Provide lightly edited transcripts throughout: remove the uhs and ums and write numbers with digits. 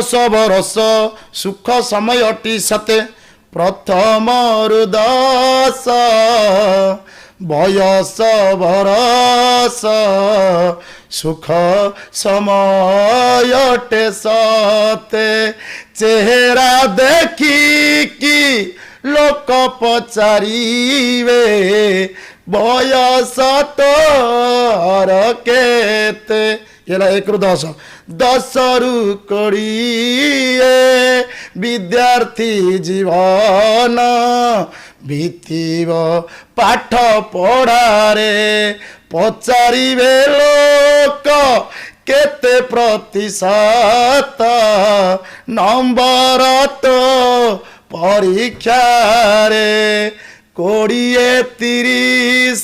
बयस बरस सुख समयटी सते प्रथम रुदस बयस बरस सुख समयटे सते चेहरा देखी कि लोक पचारिवे बयस तोर केते ये एक रु 10 10 रु 20 विद्यार्थी जीवन बीतीब पाठ पढ़ारे पचारिवे लोक केते प्रतिशत नंबर तो परीक्षा रे 20 30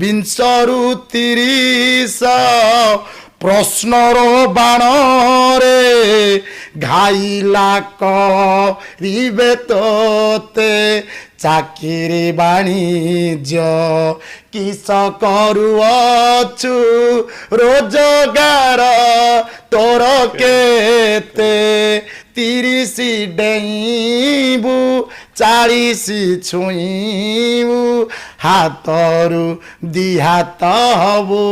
20 रु 30 प्रश्नर बाण रे घाइला करिबे तोते चाकिरी वाणिज्य किस करुअछु रोजगार तोर केते 30 डेइबु 40 छुईबु हाथरू दी हाथ हबु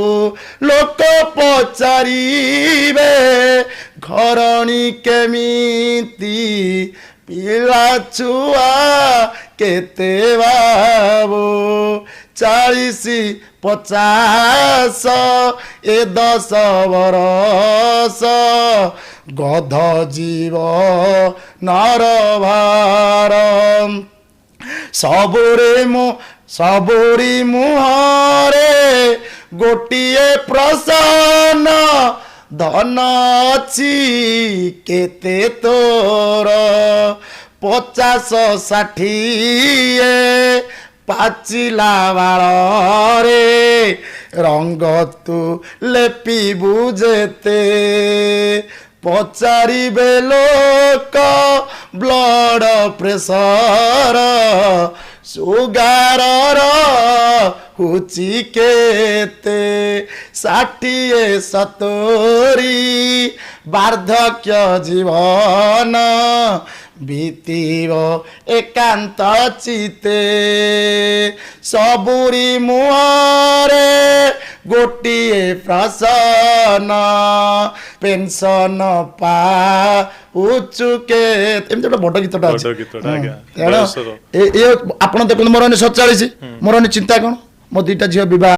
लोक पचारिबे घरणी केमिति पिला छुआ केते बाबू 40 50 ए 10 बरस गध जीव नर भार सबुरी मुहरे गोटिए प्रसन्न धन अछि केते तोर 50 60 पाचिला बाଳରେ रंग तू लेपिबु जेते पचारिबे लोक ब्लड प्रेशर सुगार हुची केते 60 70 वार्धक्य जीवन बीतीब एकांत चिते सबुरी मुहरे गोटिए प्रश्न पेंशन पाउचुके एमती गोटे बड़ गीतटा आप देखो मोर 47 मोर चिंता कौन मो 2टा झील बह